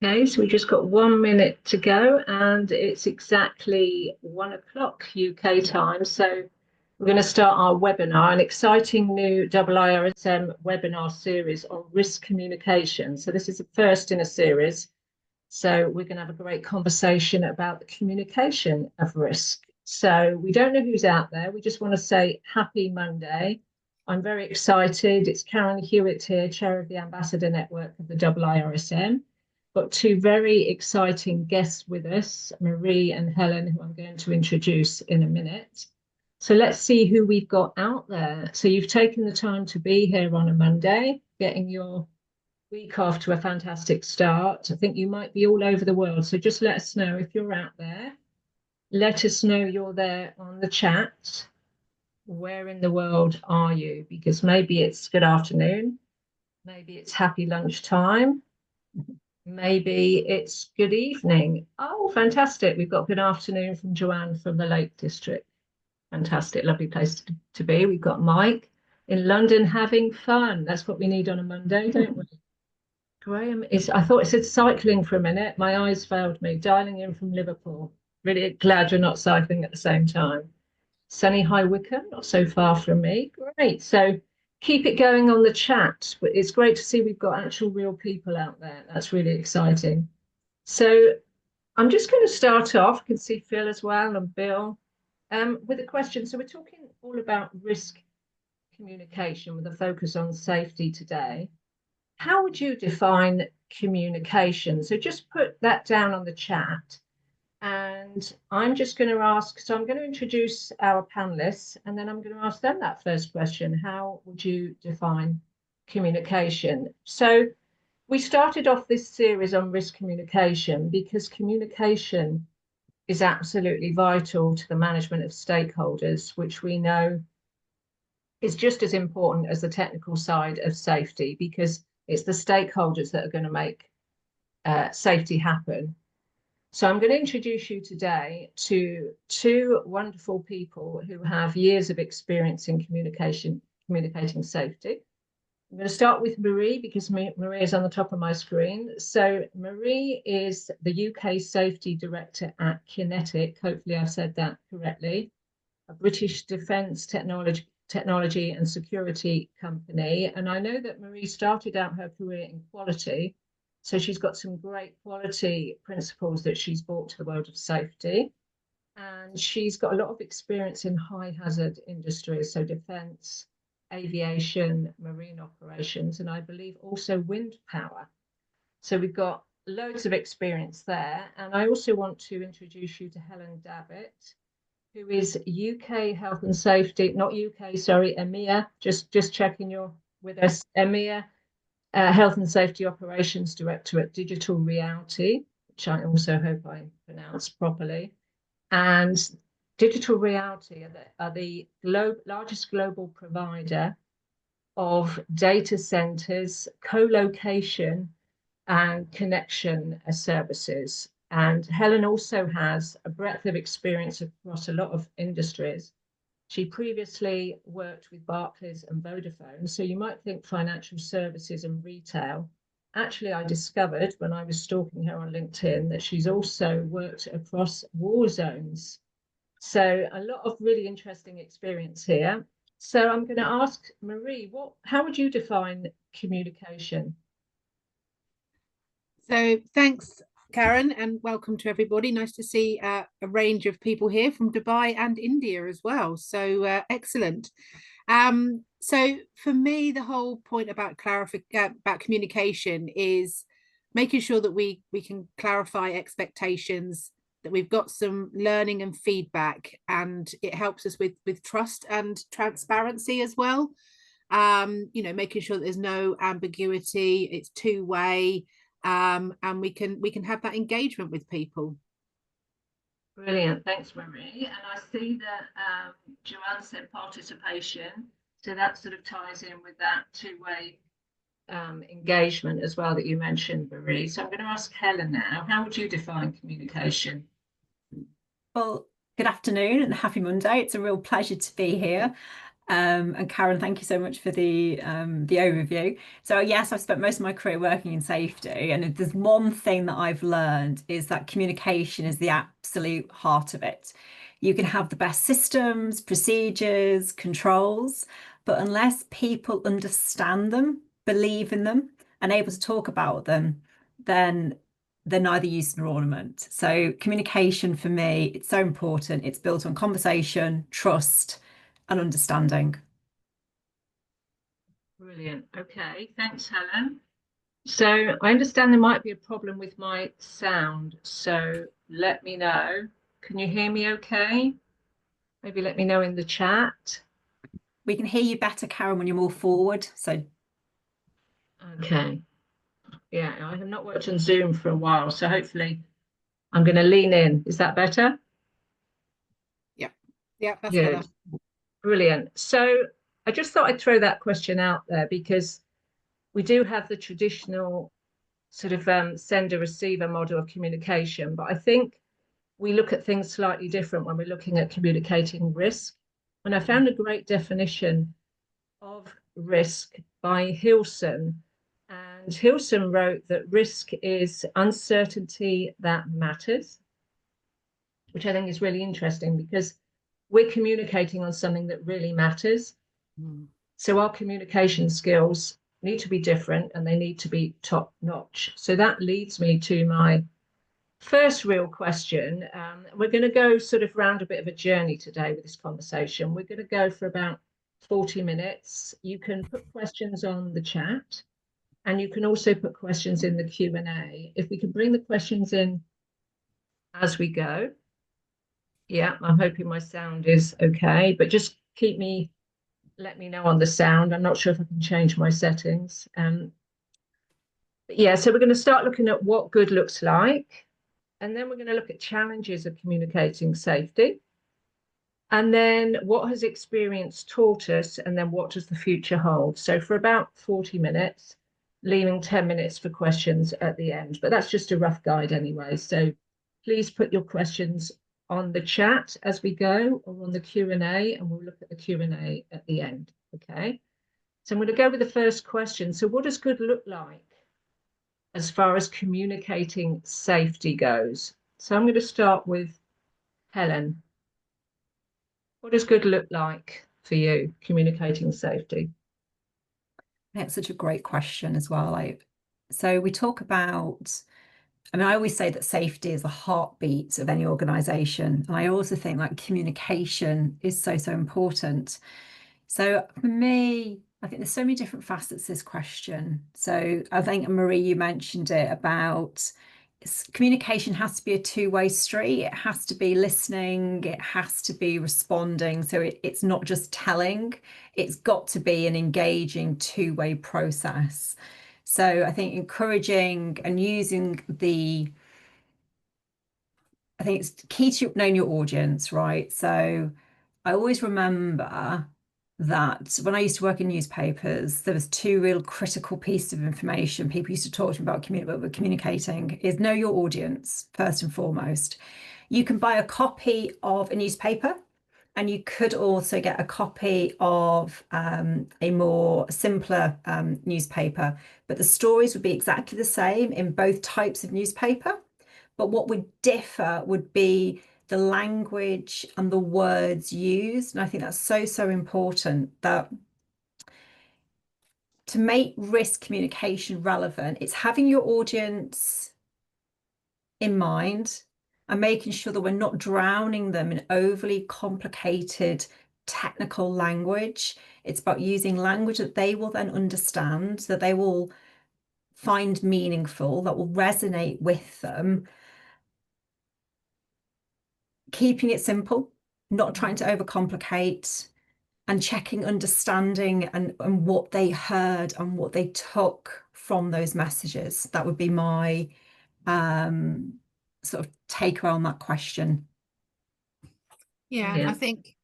Okay, so we just got 1 minute to go, and it's exactly 1 o'clock UK time. So we're going to start our webinar, an exciting new IIRSM webinar series on risk communication. So this is the first in a series. So we're going to have a great conversation about the communication of risk. So we don't know who's out there. We just want to say happy Monday. I'm very excited. It's Karen Hewitt here, chair of the Ambassador Network of the IIRSM. Got two very exciting guests with us, Marie and Helen, who I'm going to introduce in a minute. So let's see who we've got out there. So you've taken the time to be here on a Monday, getting your week off to a fantastic start. I think you might be all over the world. So just let us know if you're out there. Let us know you're there on the chat. Where in the world are you? Because maybe it's good afternoon, maybe it's happy lunchtime, maybe it's good evening. Oh, fantastic. We've got good afternoon from Joanne from the Lake District. Fantastic, lovely place to be. We've got Mike in London having fun. That's what we need on a Monday, don't we? Graham is, I thought it said cycling for a minute. My eyes failed me. Dialing in from Liverpool. Really glad you're not cycling at the same time. Sunny High Wycombe, not so far from me. Great. So keep it going on the chat. It's great to see we've got actual real people out there. That's really exciting. So I'm just going to start off. I can see Phil as well and Bill with a question. So we're talking all about risk communication with a focus on safety today. How would you define communication? So just put that down on the chat. And I'm just going to ask, so I'm going to introduce our panelists, and then I'm going to ask them that first question. How would you define communication? So we started off this series on risk communication because communication is absolutely vital to the management of stakeholders, which we know is just as important as the technical side of safety, because it's the stakeholders that are going to make safety happen. So I'm going to introduce you today to two wonderful people who have years of experience in communicating safety. I'm going to start with Marie because Marie is on the top of my screen. So Marie is the UK Safety Director at QinetiQ. Hopefully I've said that correctly. A British defence technology and security company. And I know that Marie started out her career in quality. So she's got some great quality principles that she's brought to the world of safety. And she's got a lot of experience in high hazard industries, so defence, aviation, marine operations, and I believe also wind power. So we've got loads of experience there. And I also want to introduce you to Helen Davitt, who is UK Health and Safety, not UK, sorry, EMEA, just checking you're with us, EMEA, Health and Safety Operations Director at Digital Realty, which I also hope I pronounced properly. And Digital Realty are the largest global provider of data centers, co-location and connection services. And Helen also has a breadth of experience across a lot of industries. She previously worked with Barclays and Vodafone, so you might think financial services and retail. Actually, I discovered when I was stalking her on LinkedIn that she's also worked across war zones. So a lot of really interesting experience here. So I'm going to ask Marie, how would you define communication? So thanks, Karen, and welcome to everybody. Nice to see a range of people here from Dubai and India as well. So excellent. So for me, the whole point about communication is making sure that we can clarify expectations, that we've got some learning and feedback, and it helps us with trust and transparency as well. Making sure that there's no ambiguity, it's two-way. And we can have that engagement with people. Brilliant, thanks, Marie. And I see that Joanne said participation, so that sort of ties in with that two-way engagement as well that you mentioned, Marie. So I'm going to ask Helen now. How would you define communication? Well, good afternoon and happy Monday. It's a real pleasure to be here. And Karen, thank you so much for the overview. So yes, I've spent most of my career working in safety, and if there's one thing that I've learned is that communication is the absolute heart of it. You can have the best systems, procedures, controls, but unless people understand them, believe in them, and able to talk about them, then they're neither use nor ornament. So communication for me, it's so important. It's built on conversation, trust, and understanding. Brilliant. Okay, thanks, Helen. So I understand there might be a problem with my sound, so let me know. Can you hear me okay? Maybe let me know in the chat. We can hear you better, Karen, when you're more forward. So Okay. Yeah, I have not worked on Zoom for a while, so hopefully I'm going to lean in. Is that better? Yeah, that's Good. better. Brilliant. So I just thought I'd throw that question out there because we do have the traditional sort of sender-receiver model of communication, but I think we look at things slightly different when we're looking at communicating risk. And I found a great definition of risk by Hilson. And Hilson wrote that risk is uncertainty that matters, which I think is really interesting because we're communicating on something that really matters. So our communication skills need to be different and they need to be top notch. So that leads me to my first real question. We're going to go sort of round a bit of a journey today with this conversation. We're going to go for about 40 minutes. You can put questions on the chat and you can also put questions in the Q&A. If we can bring the questions in as we go. Yeah, I'm hoping my sound is okay, but just let me know on the sound. I'm not sure if I can change my settings. Yeah, so we're going to start looking at what good looks like. And then we're going to look at challenges of communicating safety. And then what has experience taught us? And then what does the future hold? So for about 40 minutes, leaving 10 minutes for questions at the end. But that's just a rough guide anyway. So please put your questions on the chat as we go or on the Q&A, and we'll look at the Q&A at the end. Okay. So I'm going to go with the first question. So what does good look like as far as communicating safety goes? So I'm going to start with Helen. What does good look like for you, communicating safety? that's such a great question as well. So we talk about, I mean, I always say that safety is the heartbeat of any organization. And I also think like communication is so, so important. So for me, I think there's so many different facets to this question. So I think, Marie, you mentioned it about communication has to be a two-way street. It has to be listening. It has to be responding. So it's not just telling. It's got to be an engaging two-way process. So I think encouraging and using I think it's key to knowing your audience, right? So I always remember that when I used to work in newspapers, there was two real critical pieces of information people used to talk to me about communicating is know your audience, first and foremost. You can buy a copy of a newspaper, and you could also get a copy of a more simpler newspaper, but the stories would be exactly the same in both types of newspaper. But what would differ would be the language and the words used. And I think that's so, so important that to make risk communication relevant, it's having your audience in mind and making sure that we're not drowning them in overly complicated technical language. It's about using language that they will then understand, that they will find meaningful, that will resonate with them. Keeping it simple, not trying to overcomplicate, and checking understanding and what they heard and what they took from those messages. That would be my sort of takeaway on that question. Yeah, I think,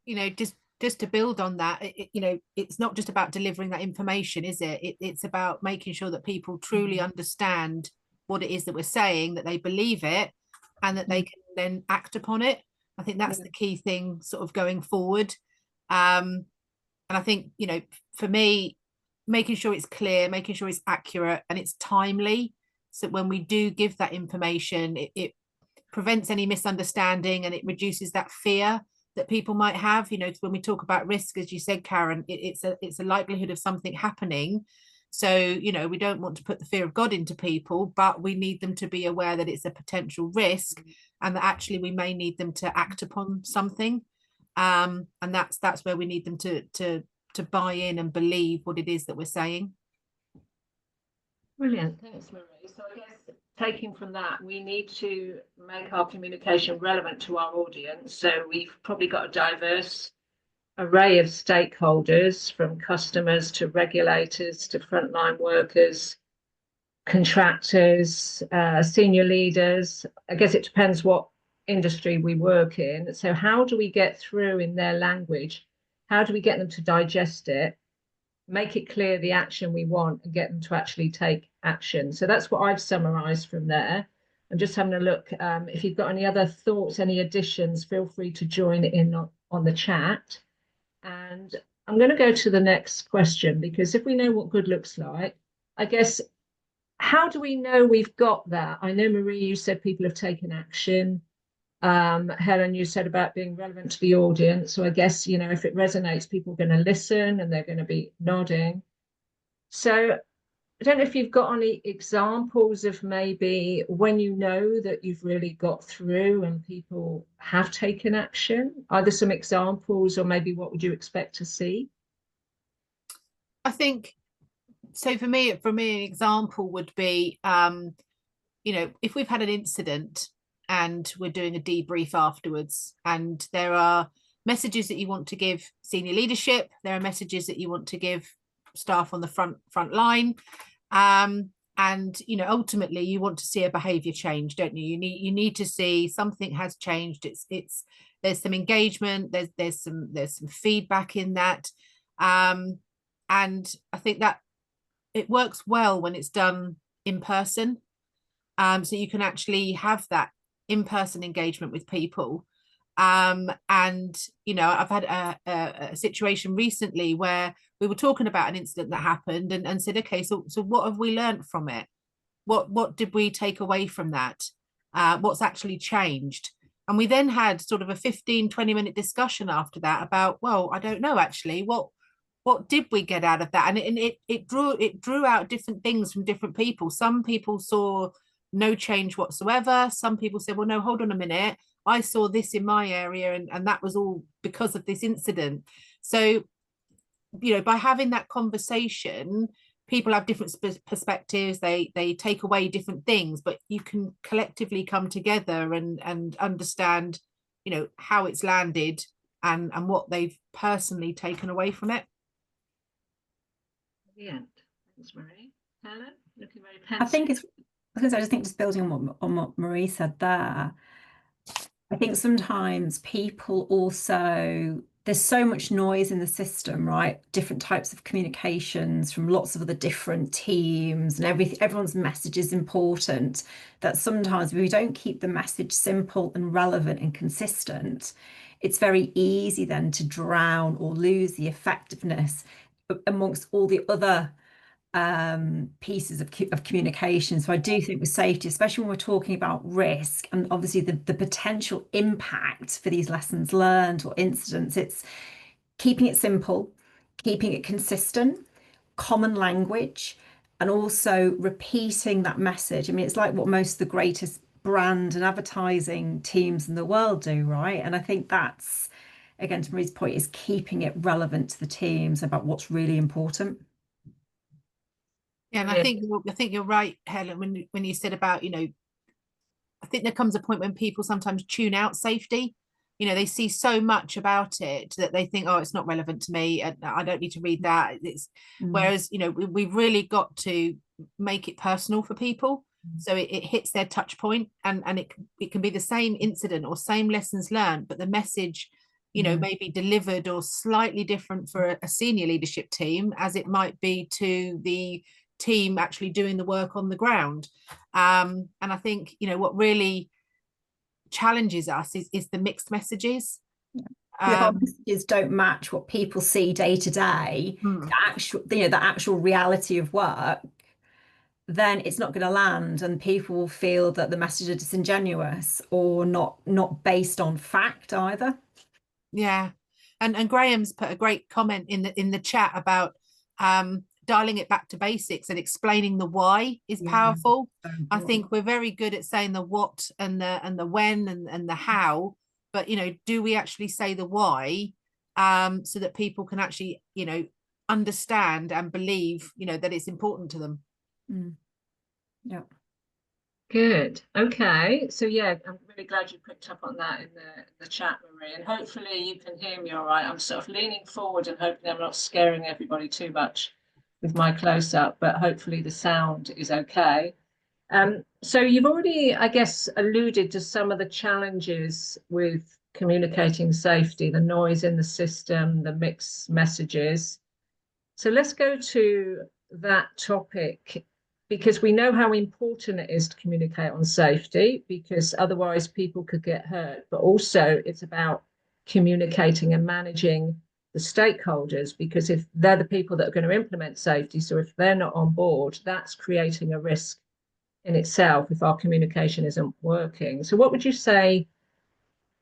just to build on that, it's not just about delivering that information, is it? It's about making sure that people truly understand what it is that we're saying, that they believe it, and that they can then act upon it. I think that's the key thing sort of going forward. And I think, you know, for me, making sure it's clear, making sure it's accurate and it's timely. So when we do give that information, it prevents any misunderstanding, and it reduces that fear that people might have. You know, when we talk about risk, as you said, Karen, it's a likelihood of something happening. So, you know, we don't want to put the fear of God into people, but we need them to be aware that it's a potential risk, and that actually we may need them to act upon something. And that's where we need them to buy in and believe what it is that we're saying. Brilliant, thanks, Marie. So I guess taking from that, we need to make our communication relevant to our audience. So we've probably got a diverse array of stakeholders, from customers to regulators to frontline workers, contractors, senior leaders. I guess it depends what industry we work in. So how do we get through in their language? How do we get them to digest it, make it clear the action we want, and get them to actually take action? So that's what I've summarized from there. I'm just having a look. If you've got any other thoughts, any additions, feel free to join in on the chat. And I'm going to go to the next question, because if we know what good looks like, I guess, how do we know we've got that? I know, Marie, you said people have taken action. Helen, you said about being relevant to the audience. So I guess, you know, if it resonates, people are going to listen and they're going to be nodding. So I don't know if you've got any examples of maybe when you know that you've really got through and people have taken action. Are there some examples, or maybe what would you expect to see? I think so. For me, an example would be, you know, if we've had an incident and we're doing a debrief afterwards, and there are messages that you want to give senior leadership, there are messages that you want to give staff on the front line, and you know, ultimately you want to see a behavior change, don't you? You need to see something has changed. It's there's some engagement, there's some feedback in that, and I think that it works well when it's done in person. So you can actually have that in-person engagement with people. And, you know, I've had a situation recently where we were talking about an incident that happened, and said, okay, so what have we learned from it? What did we take away from that? What's actually changed? And we then had sort of a 15-20 minute discussion after that about, well, I don't know, actually, what did we get out of that? And it drew out different things from different people. Some people saw no change whatsoever. Some people said, well, no, hold on a minute, I saw this in my area, and that was all because of this incident. So, you know, by having that conversation, people have different perspectives, they take away different things, but you can collectively come together and understand, you know, how it's landed and what they've personally taken away from it. Brilliant. Thanks, Marie. Helen, looking very I pensive. think it's because I just think, just building on what Marie said there, I think sometimes people also, there's so much noise in the system, right? Different types of communications from lots of other different teams, and everyone's message is important, that sometimes if we don't keep the message simple and relevant and consistent, it's very easy then to drown or lose the effectiveness amongst all the other pieces of communication. So I do think with safety, especially when we're talking about risk and obviously the potential impact for these lessons learned or incidents, it's keeping it simple, keeping it consistent, common language, and also repeating that message. I mean, it's like what most of the greatest brand and advertising teams in the world do, right? And I think that's, again, to Marie's point, is keeping it relevant to the teams about what's really important. Yeah, and I think you're right, Helen, when you said about, you know, I think there comes a point when people sometimes tune out safety. You know, they see so much about it that they think, oh, it's not relevant to me, and I don't need to read that. It's whereas, you know, we've really got to make it personal for people, so it hits their touch point, and it can be the same incident or same lessons learned, but the message, you know, may be delivered or slightly different for a senior leadership team as it might be to the team actually doing the work on the ground. And I think, you know, what really challenges us is the mixed messages. If our messages don't match what people see day to day, the actual, the actual reality of work, then it's not going to land, and people will feel that the message is disingenuous or not based on fact either. Yeah. And Graham's put a great comment in the chat about dialing it back to basics and explaining the why is powerful. I think we're very good at saying the what and the when and the how, but do we actually say the why so that people can actually understand and believe that it's important to them. Yeah. Good. Okay. So yeah, I'm really glad you picked up on that in the chat, Marie, and hopefully you can hear me all right. I'm sort of leaning forward and hoping I'm not scaring everybody too much with my close up, but hopefully the sound is okay. So you've already, I guess, alluded to some of the challenges with communicating safety, the noise in the system, the mixed messages. So let's go to that topic, because we know how important it is to communicate on safety, because otherwise people could get hurt. But also it's about communicating and managing the stakeholders, because if they're the people that are going to implement safety, so if they're not on board, that's creating a risk in itself if our communication isn't working. So what would you say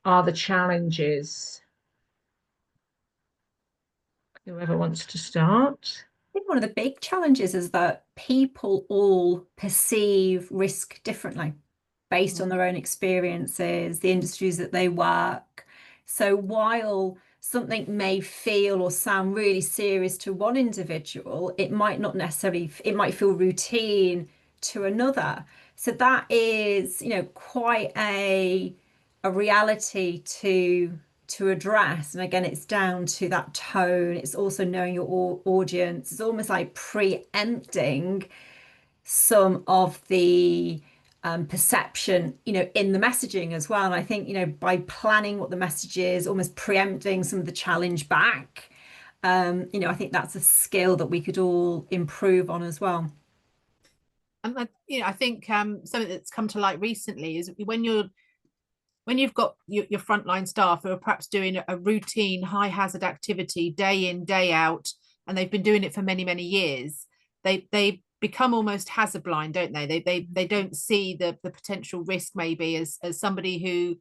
are the challenges? Whoever wants to start. I think one of the big challenges is that people all perceive risk differently based on their own experiences, the industries that they work. So while something may feel or sound really serious to one individual, it might not necessarily, it might feel routine to another. So that is, quite a reality to address. And again, it's down to that tone. It's also knowing your audience. It's almost like preempting some of the perception, in the messaging as well. And I think, by planning what the message is, almost preempting some of the challenge back, I think that's a skill that we could all improve on as well. And I think something that's come to light recently is when you've got your frontline staff who are perhaps doing a routine high hazard activity day in, day out, and they've been doing it for many, many years, they become almost hazard blind, don't they? They don't see the potential risk maybe as somebody who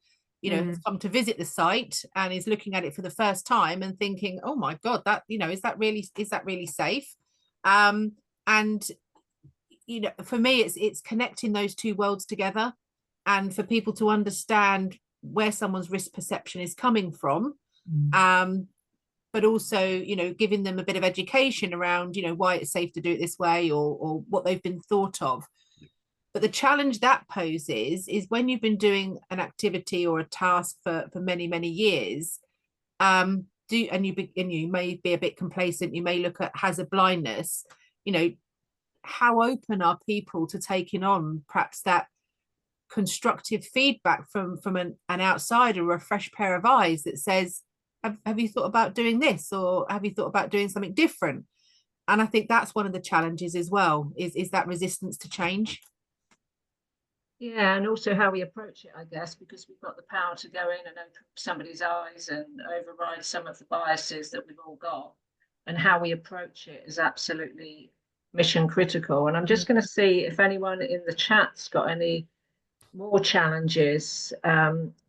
has come to visit the site and is looking at it for the first time and thinking, oh my God, that is that really safe? And for me, it's connecting those two worlds together, and for people to understand where someone's risk perception is coming from, but also giving them a bit of education around why it's safe to do it this way, or what they've been thought of. But the challenge that poses is when you've been doing an activity or a task for many, many years, and you may be a bit complacent, you may look at hazard blindness, how open are people to taking on perhaps that constructive feedback from an outsider or a fresh pair of eyes that says, have you thought about doing this, or have you thought about doing something different? And I think that's one of the challenges as well, is that resistance to change. Yeah, and also how we approach it, I guess, because we've got the power to go in and open somebody's eyes and override some of the biases that we've all got, and how we approach it is absolutely mission critical. And I'm just going to see if anyone in the chat's got any more challenges.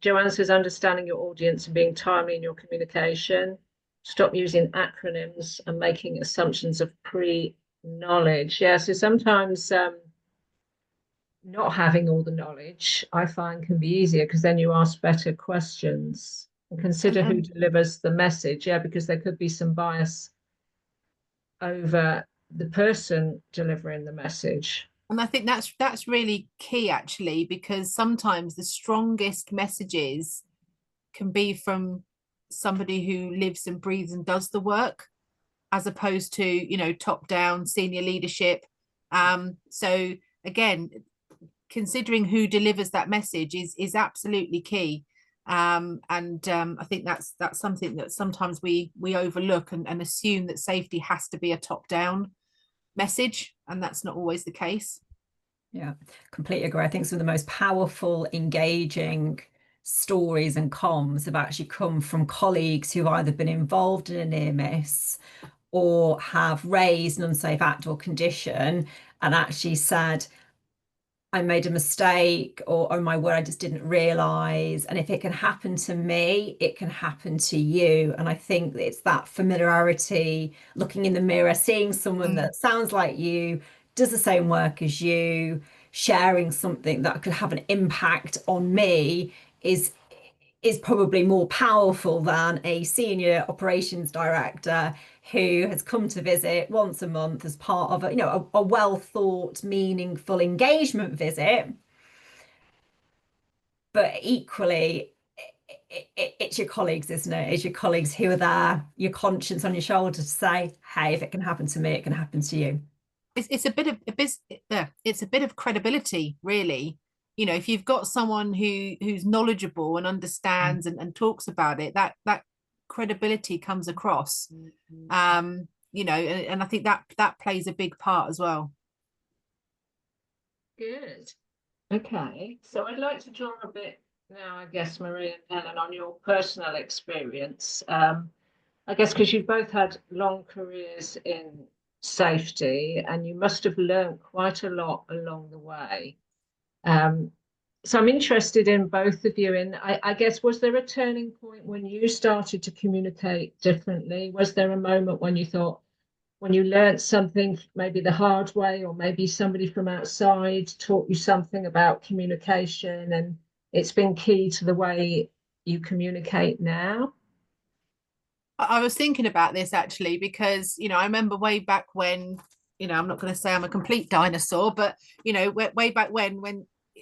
Joanne says, understanding your audience and being timely in your communication, stop using acronyms and making assumptions of pre-knowledge. Yeah, so sometimes not having all the knowledge, I find, can be easier, because then you ask better questions and consider who delivers the message. Yeah, because there could be some bias over the person delivering the message. And I think that's really key, actually, because sometimes the strongest messages can be from somebody who lives and breathes and does the work, as opposed to top down senior leadership. So again, considering who delivers that message is absolutely key. I think that's something that sometimes we overlook and assume that safety has to be a top down message, and that's not always the case. Yeah, completely agree. I think some of the most powerful, engaging stories and comms have actually come from colleagues who've either been involved in a near miss or have raised an unsafe act or condition and actually said, I made a mistake, or oh my word, I just didn't realize. And if it can happen to me, it can happen to you. And I think it's that familiarity, looking in the mirror, seeing someone that sounds like you, does the same work as you, sharing something that could have an impact on me is probably more powerful than a senior operations director who has come to visit once a month as part of a well thought, meaningful engagement visit. But equally, it's your colleagues, isn't it? It's your colleagues who are there, your conscience on your shoulder to say, hey, if it can happen to me, it can happen to you. It's a bit of credibility, really. You know, if you've got someone who's knowledgeable and understands and talks about it, that credibility comes across. You know, and I think that plays a big part as well. Good. Okay, so I'd like to draw a bit now, I guess, Marie and Helen, on your personal experience. I guess because you've both had long careers in safety and you must have learned quite a lot along the way. So I'm interested in both of you. I guess, was there a turning point when you started to communicate differently? Was there a moment when you thought, when you learned something, maybe the hard way, or maybe somebody from outside taught you something about communication and it's been key to the way you communicate now? I was thinking about this actually because, you know, I remember way back when, you know, I'm not going to say I'm a complete dinosaur, but, you know, way back when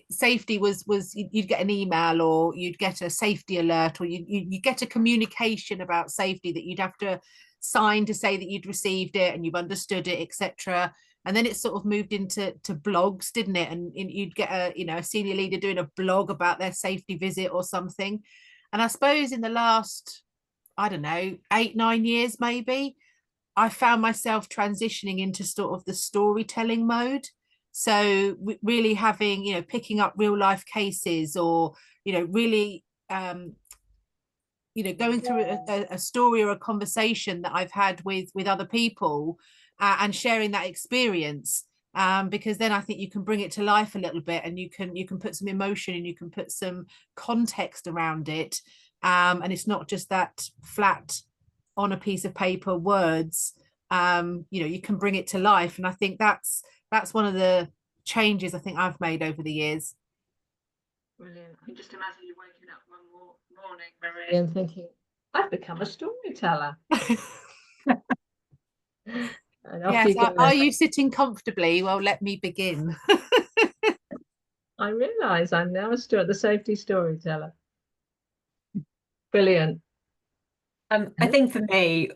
safety was you'd get an email or you'd get a safety alert or you get a communication about safety that you'd have to sign to say that you'd received it and you've understood it, etc. And then it sort of moved into blogs, didn't it? And you'd get a senior leader doing a blog about their safety visit or something. And I suppose in the last, I don't know, 8-9 years maybe, I found myself transitioning into sort of the storytelling mode. So really having, you know, picking up real life cases or, you know, really, you know, going through a story or a conversation that I've had with other people and sharing that experience. Because then I think you can bring it to life a little bit and you can put some emotion and you can put some context around it. And it's not just that flat on a piece of paper words. You know, you can bring it to life. And I think that's one of the changes I think I've made over the years. Brilliant. I can just imagine you waking up one more morning, Marie, and thinking, I've become a storyteller. And off Yes, you go. are you sitting comfortably? Well, let me begin. I realise I'm now the safety storyteller. Brilliant. I think for me,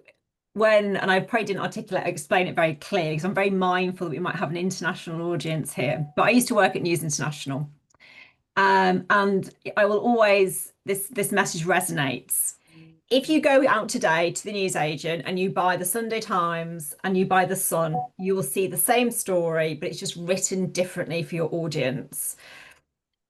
and I probably didn't explain it very clearly because I'm very mindful that we might have an international audience here, but I used to work at News International. And I will always, this message resonates. If you go out today to the newsagent and you buy the Sunday Times and you buy the Sun, you will see the same story, but it's just written differently for your audience.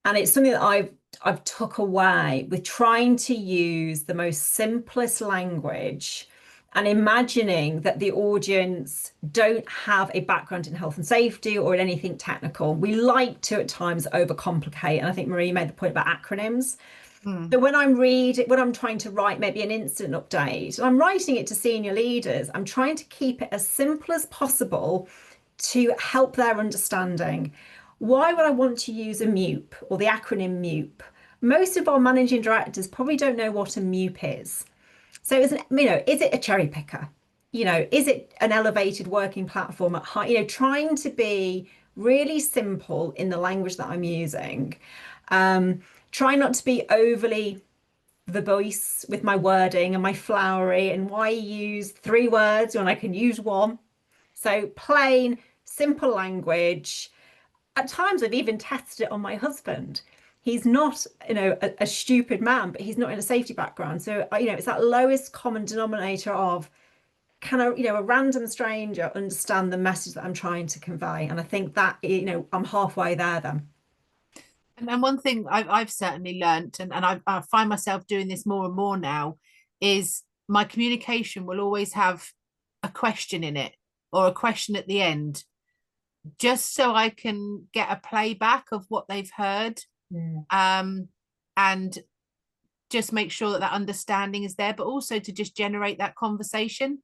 And it's something that I've took away with trying to use the most simplest language and imagining that the audience don't have a background in health and safety or in anything technical. We like to at times overcomplicate. And I think Marie made the point about acronyms. So when I'm trying to write maybe an incident update, and I'm writing it to senior leaders, I'm trying to keep it as simple as possible to help their understanding. Why would I want to use a MEWP or the acronym MEWP? Most of our managing directors probably don't know what a MEWP is. So is it a cherry picker? You know, is it an elevated working platform at high? You know, trying to be really simple in the language that I'm using. Try not to be overly verbose with my wording and my flowery and why use 3 words when I can use 1. So plain, simple language. At times I've even tested it on my husband. He's not, you know, a stupid man, but he's not in a safety background. So, you know, it's that lowest common denominator of, can a random stranger understand the message that I'm trying to convey? And I think that, you know, I'm halfway there then. And one thing I've certainly learnt, and I find myself doing this more and more now, is my communication will always have a question in it or a question at the end, just so I can get a playback of what they've heard, and just make sure that that understanding is there, but also to just generate that conversation.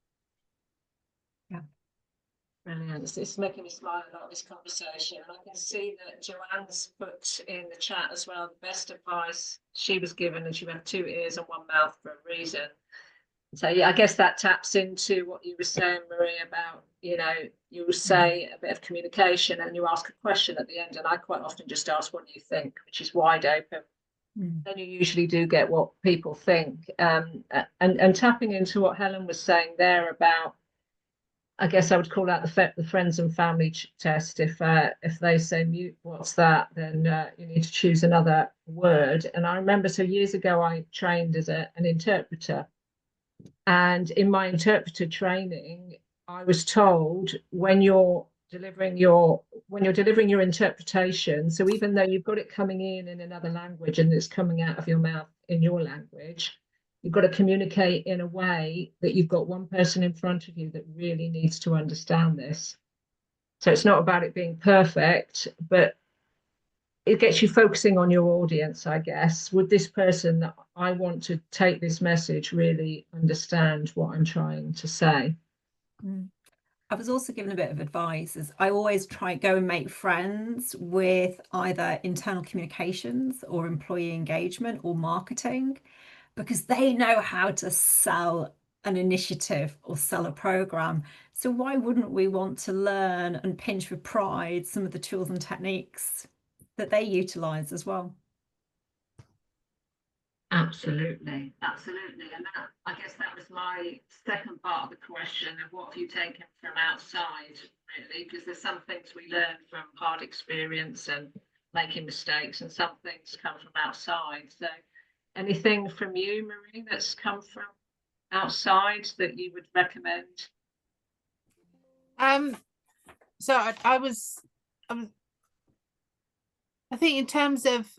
Brilliant. It's making me smile a lot, this conversation. And I can see that Joanne's put in the chat as well, the best advice she was given, and she had 2 ears and 1 mouth for a reason. So yeah, I guess that taps into what you were saying, Marie, about, you know, you say a bit of communication and you ask a question at the end. And I quite often just ask, what do you think, which is wide open. Then you usually do get what people think. And tapping into what Helen was saying there about, I guess I would call that the friends and family test. If they say mute, what's that? Then you need to choose another word. And I remember, so years ago, I trained as an interpreter, and in my interpreter training, I was told when you're delivering your interpretation. So even though you've got it coming in another language and it's coming out of your mouth in your language, you've got to communicate in a way that you've got one person in front of you that really needs to understand this. So it's not about it being perfect, but it gets you focusing on your audience, I guess. Would this person that I want to take this message really understand what I'm trying to say? I was also given a bit of advice, is I always try go and make friends with either internal communications or employee engagement or marketing, because they know how to sell an initiative or sell a program. So why wouldn't we want to learn and pinch with pride some of the tools and techniques that they utilize as well? Absolutely, absolutely. And that, I guess that was my second part of the question of what have you taken from outside, really, because there's some things we learn from hard experience and making mistakes, and some things come from outside. So anything from you, Marie, that's come from outside that you would recommend? So I think in terms of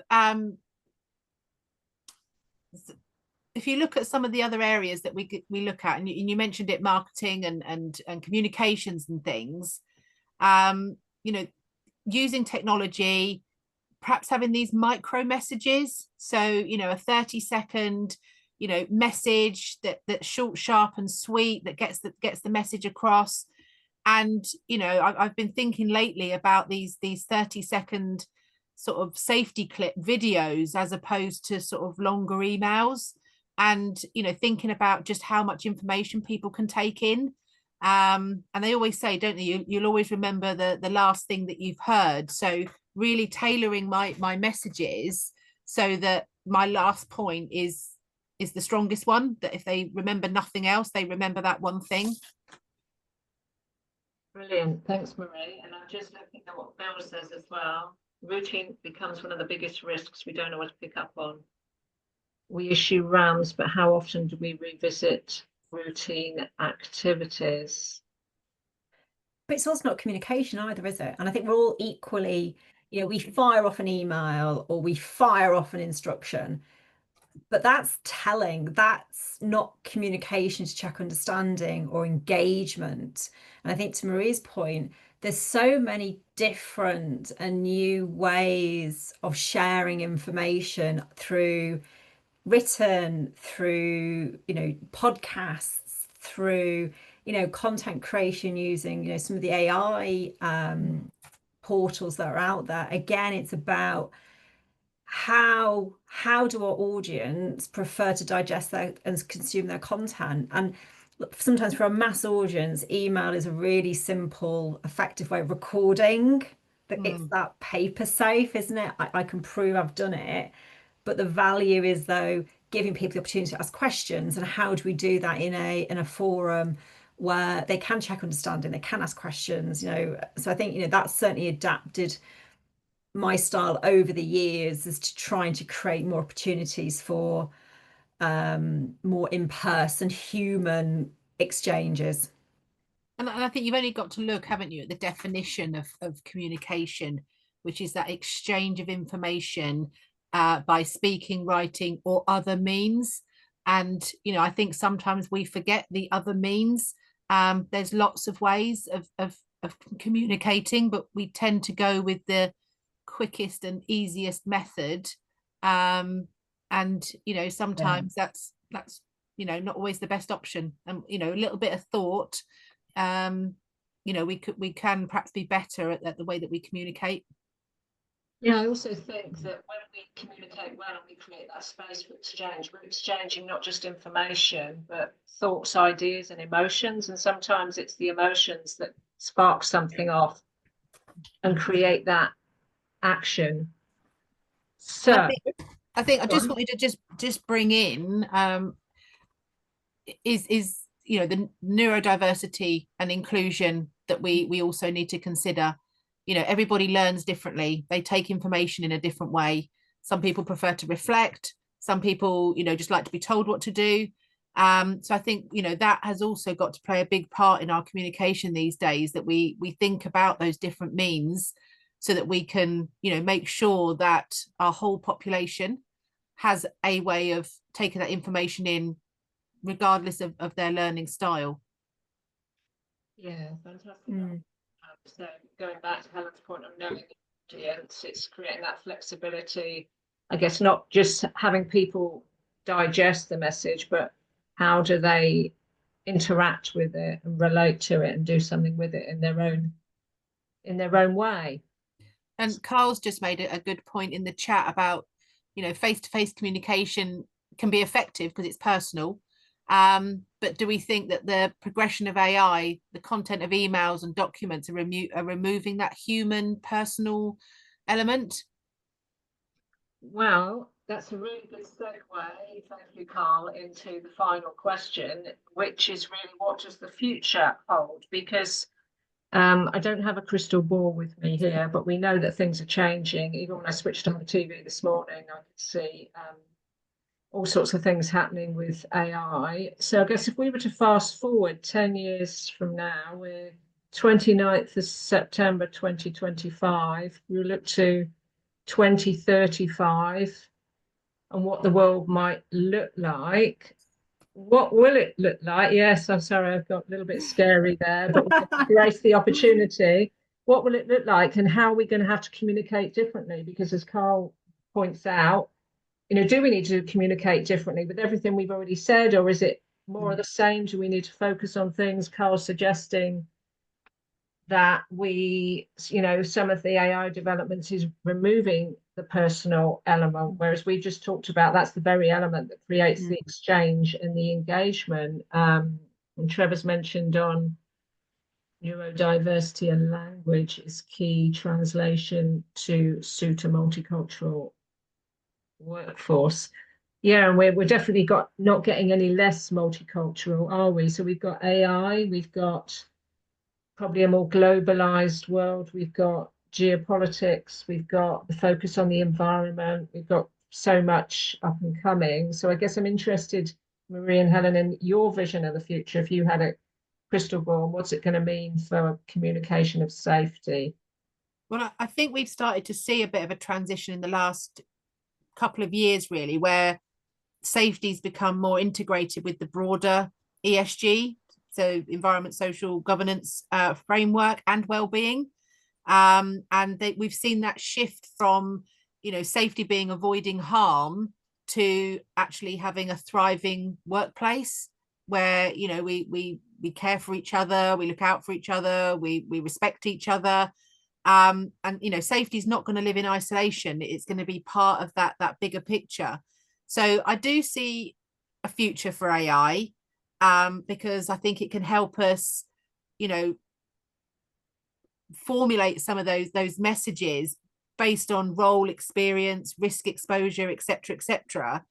if you look at some of the other areas that we look at, and you mentioned it, marketing and communications and things, you know, using technology, perhaps having these micro messages. So, you know, a 30-second, you know, message that's short, sharp and sweet, that gets the message across. And, you know, I've been thinking lately about these 30-second sort of safety clip videos as opposed to sort of longer emails, and, you know, thinking about just how much information people can take in. And they always say, don't they, you'll always remember the last thing that you've heard. So really tailoring my messages so that my last point is the strongest one, that if they remember nothing else, they remember that one thing. Brilliant. Thanks, Marie. And I'm just looking at what Belle says as well. Routine becomes one of the biggest risks we don't know what to pick up on. We issue RAMs, but how often do we revisit routine activities? But it's also not communication either, is it? And I think we're all equally, you know, we fire off an email or we fire off an instruction, but that's telling, that's not communication to check understanding or engagement. And I think to Marie's point, there's so many different and new ways of sharing information through written, through, you know, podcasts, through, you know, content creation using, you know, some of the AI portals that are out there. Again, it's about how do our audience prefer to digest their and consume their content. And sometimes for a mass audience, email is a really simple, effective way of recording. That it's that paper safe, isn't it? I can prove I've done it. But the value is, though, giving people the opportunity to ask questions, and how do we do that in a forum where they can check understanding, they can ask questions, you know. So I think, you know, that's certainly adapted my style over the years, is to trying to create more opportunities for more in-person human exchanges. And I think you've only got to look, haven't you, at the definition of communication. which is that exchange of information by speaking, writing, or other means. And, you know, I think sometimes we forget the other means. There's lots of ways of communicating, but we tend to go with the quickest and easiest method. And, you know, sometimes that's, you know, not always the best option. And, you know, a little bit of thought, you know, we can perhaps be better at the way that we communicate. Yeah, I also think that when we communicate well and we create that space for exchange, we're exchanging not just information, but thoughts, ideas, and emotions. And sometimes it's the emotions that spark something off and create that action. So I think I just wanted to just bring in is you know, the neurodiversity and inclusion that we also need to consider. You know, everybody learns differently. They take information in a different way. Some people prefer to reflect. Some people, you know, just like to be told what to do. So I think, you know, that has also got to play a big part in our communication these days, that we think about those different means so that we can, you know, make sure that our whole population has a way of taking that information in, regardless of their learning style. yeah, fantastic. So going back to Helen's point of knowing the audience, it's creating that flexibility. I guess not just having people digest the message, but how do they interact with it and relate to it and do something with it in their own way. And Carl's just made a good point in the chat about, you know, face-to-face communication can be effective because it's personal. But do we think that the progression of AI, the content of emails and documents are removing that human personal element? Well, that's a really good segue, thank you, Carl, into the final question, which is really, what does the future hold? Because I don't have a crystal ball with me here, but we know that things are changing. Even when I switched on the TV this morning, I could see all sorts of things happening with AI. So I guess if we were to fast forward 10 years from now, we're 29th of September 2025, we look to 2035 and what the world might look like. What will it look like? Yes, I'm sorry, I've got a little bit scary there, but we'll embrace the opportunity. What will it look like, and how are we going to have to communicate differently? Because as Carl points out, you know, do we need to communicate differently with everything we've already said, or is it more of the same? Do we need to focus on things? Carl's suggesting that we, you know, some of the AI developments is removing the personal element, whereas we just talked about that's the very element that creates the exchange and the engagement. And Trevor's mentioned on neurodiversity and language is key, translation to suit a multicultural workforce. Yeah, and we're definitely not getting any less multicultural, are we? So we've got AI, we've got probably a more globalized world, we've got geopolitics, we've got the focus on the environment, we've got so much up and coming. So I guess I'm interested, Marie and Helen, in your vision of the future. If you had a crystal ball, what's it going to mean for communication of safety? Well, I think we've started to see a bit of a transition in the last couple of years, really, where safety's become more integrated with the broader ESG, so environment, social governance framework and well-being. And we've seen that shift from, you know, safety being avoiding harm to actually having a thriving workplace where, you know, we care for each other, we look out for each other, we respect each other. And, you know, safety is not going to live in isolation. It's going to be part of that bigger picture. So I do see a future for AI, because I think it can help us, you know, formulate some of those messages based on role, experience, risk exposure, etc., etc.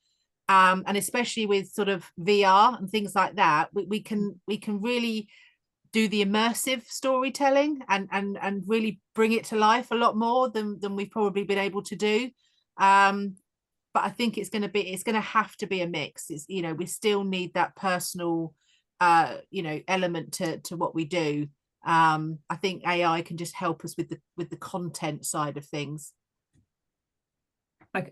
And especially with sort of VR and things like that, we can really do the immersive storytelling and really bring it to life a lot more than we've probably been able to do. But I think it's going to have to be a mix. It's, you know, we still need that personal, you know, element to what we do. I think AI can just help us with the content side of things.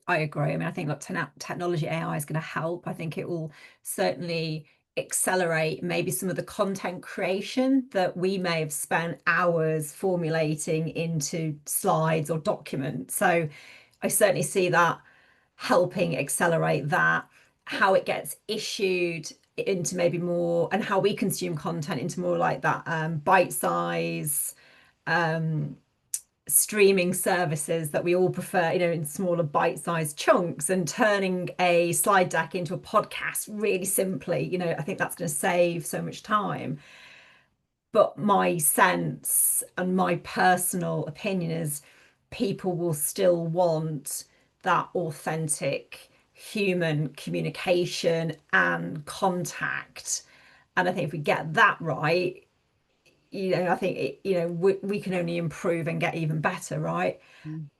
I agree. I mean, I think technology AI is going to help. I think it will certainly accelerate maybe some of the content creation that we may have spent hours formulating into slides or documents. So I certainly see that helping accelerate that, how it gets issued into maybe more, and how we consume content into more like that bite size streaming services that we all prefer, you know, in smaller bite-sized chunks, and turning a slide deck into a podcast really simply, you know, I think that's going to save so much time. But my sense and my personal opinion is people will still want that authentic human communication and contact. And I think if we get that right, you know, I think you know, we can only improve and get even better, right?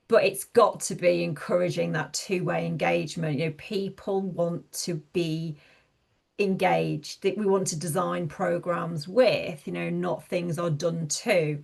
But it's got to be encouraging that two-way engagement. You know, people want to be engaged, that we want to design programs with, you know, not things are done to.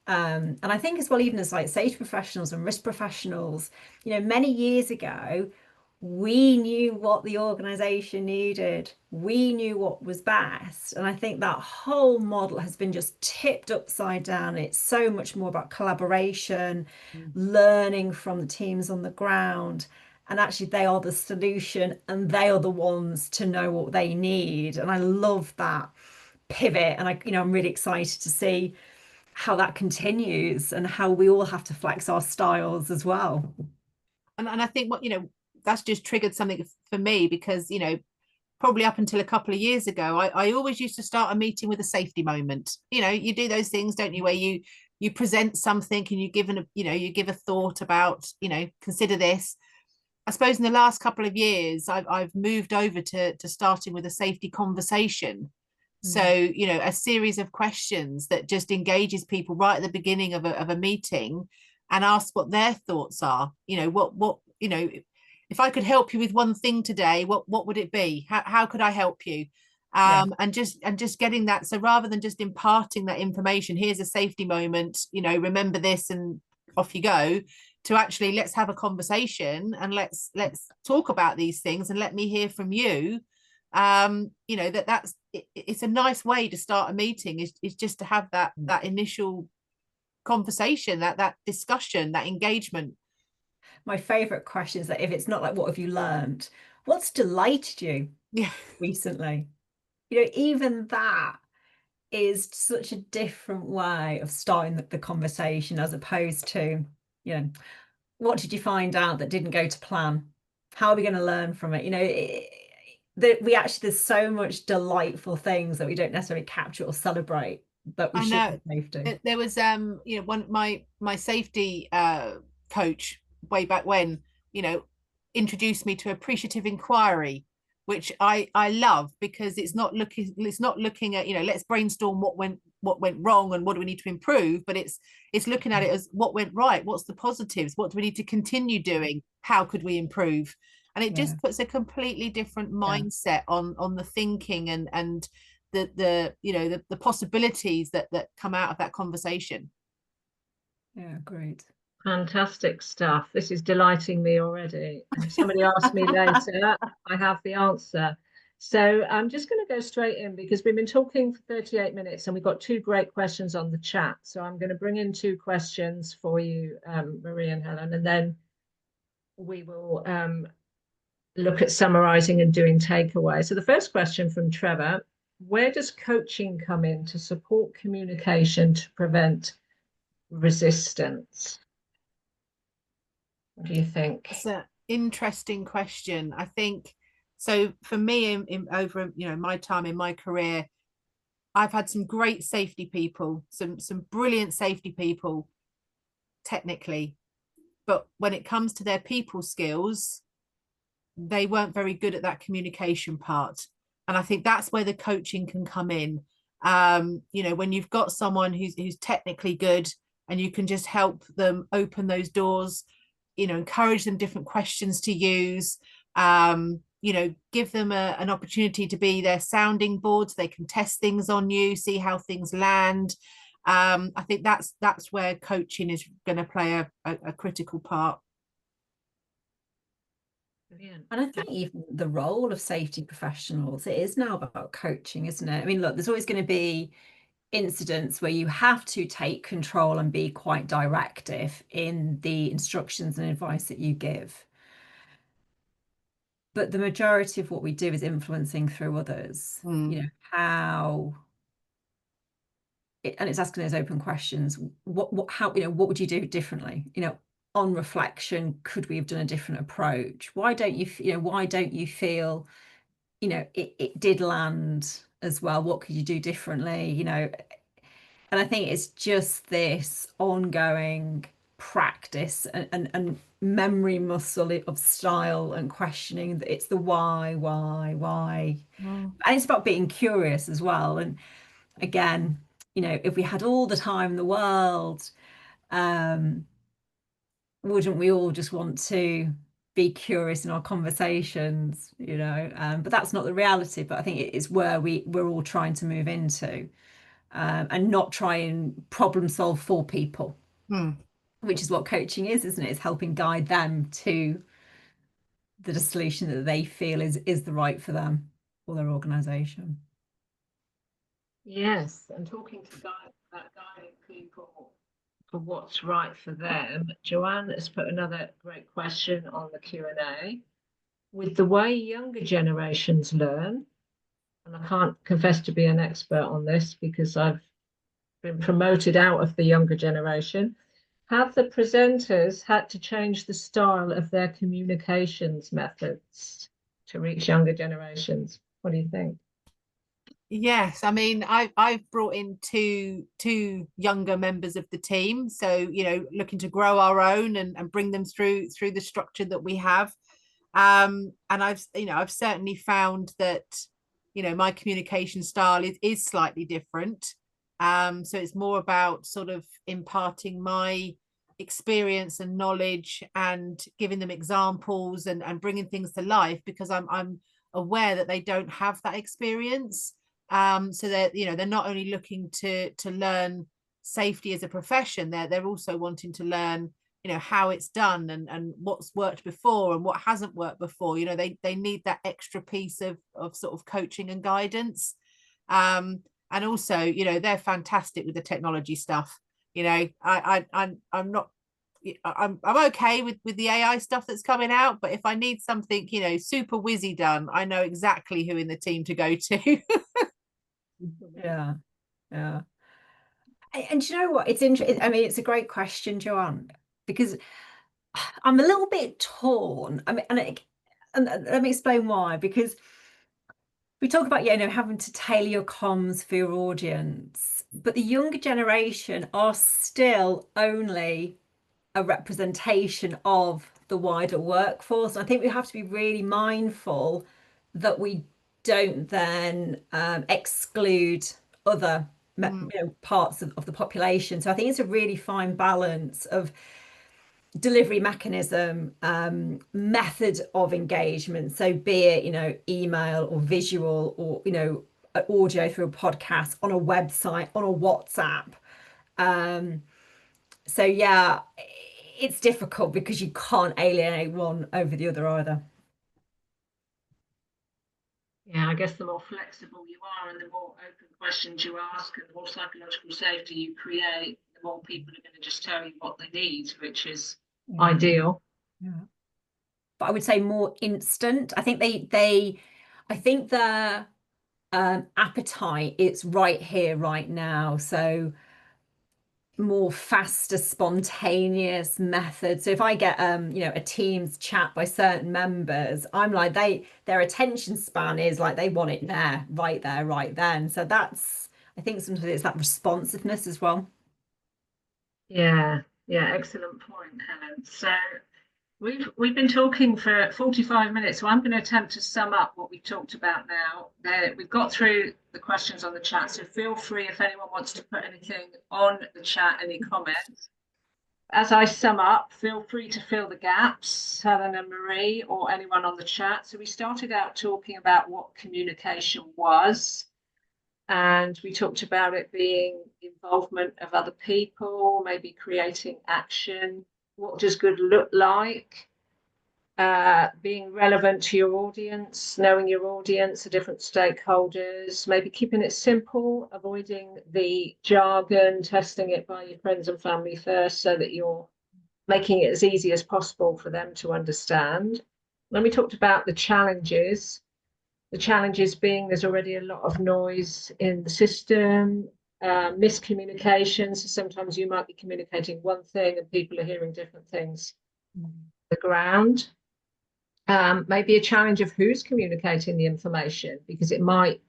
And I think as well, even as like safety professionals and risk professionals, you know, many years ago, we knew what the organization needed. We knew what was best. And I think that whole model has been just tipped upside down. It's so much more about collaboration, learning from the teams on the ground. And actually, they are the solution and they are the ones to know what they need. And I love that pivot. And I'm really excited to see how that continues and how we all have to flex our styles as well. And I think that's just triggered something for me, because probably up until a couple of years ago, I always used to start a meeting with a safety moment. You do those things, don't you, where you present something and you give a thought about, consider this. I suppose in the last couple of years, I've moved over to starting with a safety conversation. So, a series of questions that just engages people right at the beginning of a meeting, and asks what their thoughts are. If I could help you with one thing today, what would it be? How could I help you? And just getting that. So rather than just imparting that information, here's a safety moment, remember this and off you go, to actually, let's have a conversation and let's talk about these things and let me hear from you. It's a nice way to start a meeting, is just to have that initial conversation, that discussion, that engagement. My favorite question is that if it's not like, what have you learned? What's delighted you recently? Even that is such a different way of starting the conversation, as opposed to, what did you find out that didn't go to plan? How are we going to learn from it? There's so much delightful things that we don't necessarily capture or celebrate, that we should safety. There was my safety coach way back when, introduced me to appreciative inquiry, which I love, because it's not looking at, let's brainstorm what went wrong and what do we need to improve, but it's looking at it as what went right, what's the positives, what do we need to continue doing, how could we improve? And it just puts a completely different mindset on the thinking and the possibilities that come out of that conversation. Yeah, great. Fantastic stuff. This is delighting me already. If somebody asks me later, I have the answer. So I'm just going to go straight in, because we've been talking for 38 minutes and we've got two great questions on the chat. So I'm going to bring in two questions for you, Marie and Helen, and then we will look at summarizing and doing takeaway. So the first question from Trevor: where does coaching come in to support communication to prevent resistance? What do you think? It's an interesting question. I think so. For me, over my time in my career, I've had some great safety people, some brilliant safety people, technically, but when it comes to their people skills, they weren't very good at that communication part. And I think that's where the coaching can come in. When you've got someone who's technically good, and you can just help them open those doors, encourage them different questions to use, give them an opportunity to be their sounding board so they can test things on you, see how things land. I think that's where coaching is going to play a critical part. Brilliant. And I think even the role of safety professionals, it is now about coaching, isn't it? I mean, look, there's always going to be incidents where you have to take control and be quite directive in the instructions and advice that you give. But the majority of what we do is influencing through others. You know, how, and it's asking those open questions. How, you know, what would you do differently? You know, on reflection, could we have done a different approach? Why don't you, why don't you feel, it did land as well? What could you do differently? You know, and I think it's just this ongoing practice and memory muscle of style and questioning. It's the why. And it's about being curious as well. And again, if we had all the time in the world, wouldn't we all just want to be curious in our conversations, but that's not the reality. But I think it is where we're all trying to move into, and not try and problem solve for people, which is what coaching is, isn't it? It's helping guide them to the solution that they feel is the right for them or their organization. Yes, and talking to guiding people for what's right for them. Joanne has put another great question on the Q&A. With the way younger generations learn, and I can't confess to be an expert on this because I've been promoted out of the younger generation, have the presenters had to change the style of their communications methods to reach younger generations? What do you think? Yes, I mean, I've brought in two younger members of the team, so looking to grow our own and bring them through the structure that we have. And I've certainly found that my communication style is slightly different. So it's more about sort of imparting my experience and knowledge and giving them examples and bringing things to life, because I'm aware that they don't have that experience. So they're not only looking to learn safety as a profession, they're also wanting to learn how it's done and what's worked before and what hasn't worked before. They need that extra piece of sort of coaching and guidance. And also they're fantastic with the technology stuff. I'm not I'm okay with the AI stuff that's coming out, but if I need something super whizzy done, I know exactly who in the team to go to. Yeah. And do you know what? It's interesting. I mean, it's a great question, Joanne, because I'm a little bit torn. I mean, and let me explain why. Because we talk about, having to tailor your comms for your audience, but the younger generation are still only a representation of the wider workforce. I think we have to be really mindful that we don't then exclude other parts of the population. So I think it's a really fine balance of delivery mechanism, method of engagement. So be it, email or visual or, audio through a podcast, on a website, on a WhatsApp. So yeah, it's difficult because you can't alienate one over the other either. Yeah, I guess the more flexible you are and the more open questions you ask and the more psychological safety you create, the more people are going to just tell you what they need, which is ideal. Yeah. But I would say more instant. I think I think their appetite is right here, right now. So more faster, spontaneous methods. So if I get a Teams chat by certain members, I'm like their attention span is like they want it right there, right then. So I think sometimes it's that responsiveness as well. Yeah, excellent point, Helen. So we've been talking for 45 minutes, so I'm going to attempt to sum up what we've talked about now. We've got through the questions on the chat, so feel free if anyone wants to put anything on the chat, any comments. As I sum up, feel free to fill the gaps, Helen and Marie, or anyone on the chat. So we started out talking about what communication was. And we talked about it being involvement of other people, maybe creating action. What does good look like? Being relevant to your audience, knowing your audience, the different stakeholders, maybe keeping it simple, avoiding the jargon, testing it by your friends and family first so that you're making it as easy as possible for them to understand. Then we talked about the challenges being there's already a lot of noise in the system, miscommunications. So sometimes you might be communicating one thing and people are hearing different things on the ground. Maybe a challenge of who's communicating the information, because it might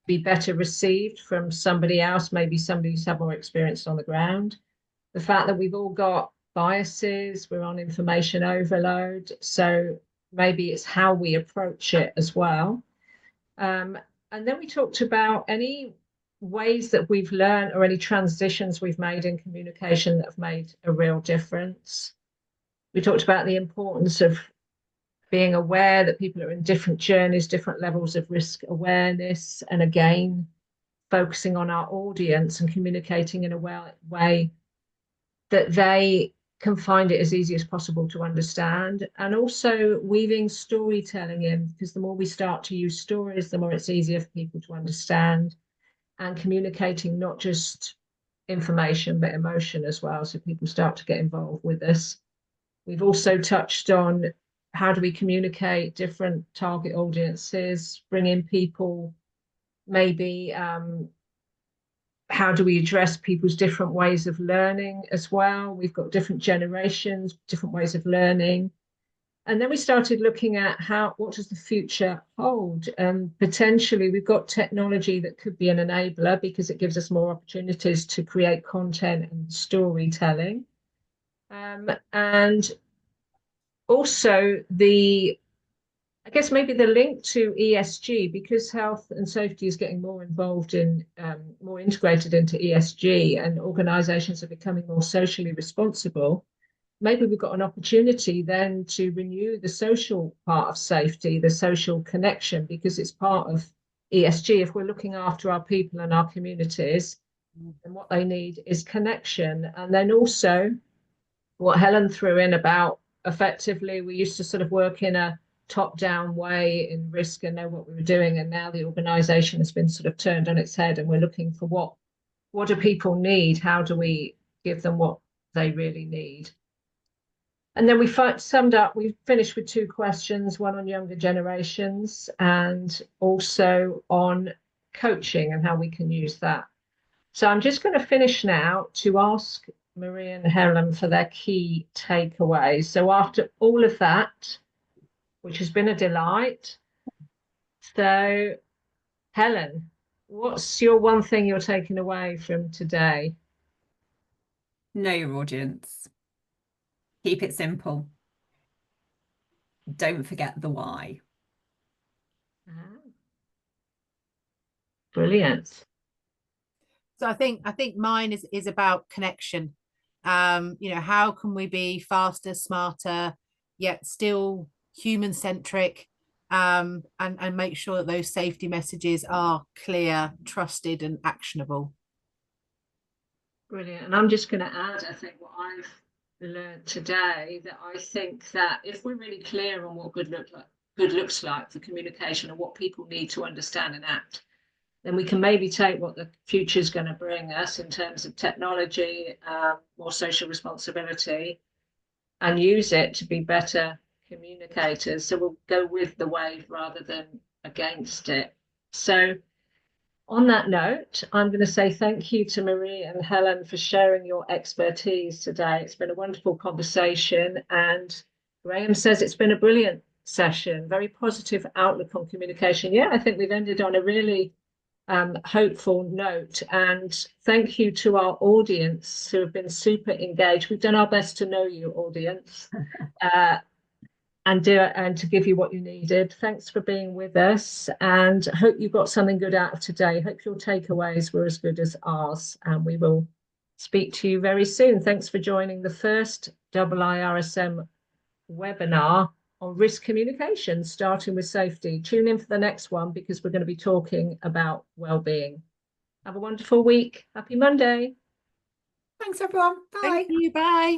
be better received from somebody else, maybe somebody who's had more experience on the ground. The fact that we've all got biases, we're on information overload, so maybe it's how we approach it as well. And then we talked about any ways that we've learned or any transitions we've made in communication that have made a real difference. We talked about the importance of being aware that people are in different journeys, different levels of risk awareness, and again, focusing on our audience and communicating in a way that they can find it as easy as possible to understand, and also weaving storytelling in, because the more we start to use stories, the more it's easier for people to understand, and communicating not just information but emotion as well, so people start to get involved with us. We've also touched on how do we communicate different target audiences, bring in people, maybe how do we address people's different ways of learning as well? We've got different generations, different ways of learning. And then we started looking at what does the future hold? Potentially we've got technology that could be an enabler because it gives us more opportunities to create content and storytelling. And also I guess maybe the link to ESG, because health and safety is getting more involved in, more integrated into ESG, and organizations are becoming more socially responsible. Maybe we've got an opportunity then to renew the social part of safety, the social connection, because it's part of ESG. If we're looking after our people and our communities, and what they need is connection. And then also what Helen threw in about effectively, we used to sort of work in a top-down way in risk and know what we were doing, and now the organization has been sort of turned on its head and we're looking for what do people need, how do we give them what they really need. And then we finished with 2 questions, one on younger generations and also on coaching and how we can use that. So I'm just going to finish now to ask Marie and Helen for their key takeaways. So after all of that, which has been a delight. So, Helen, what's your one thing you're taking away from today? Know your audience. Keep it simple. Don't forget the why. Brilliant. So I think mine is about connection. How can we be faster, smarter, yet still human-centric, and make sure that those safety messages are clear, trusted, and actionable. Brilliant. And I'm just going to add, I think, what I've learned today, that I think that if we're really clear on what good looks like for communication and what people need to understand and act, then we can maybe take what the future is going to bring us in terms of technology, more social responsibility, and use it to be better communicators. So we'll go with the wave rather than against it. So on that note, I'm going to say thank you to Marie and Helen for sharing your expertise today. It's been a wonderful conversation, and Graham says it's been a brilliant session, very positive outlook on communication. Yeah, I think we've ended on a really hopeful note, and thank you to our audience who have been super engaged. We've done our best to know you, audience, and to give you what you needed. Thanks for being with us, and hope you got something good out of today. Hope your takeaways were as good as ours, and we will speak to you very soon. Thanks for joining the first IIRSM webinar on risk communication, starting with safety. Tune in for the next one because we're going to be talking about well-being. Have a wonderful week. Happy Monday. Thanks, everyone. Bye. Thank you. Bye.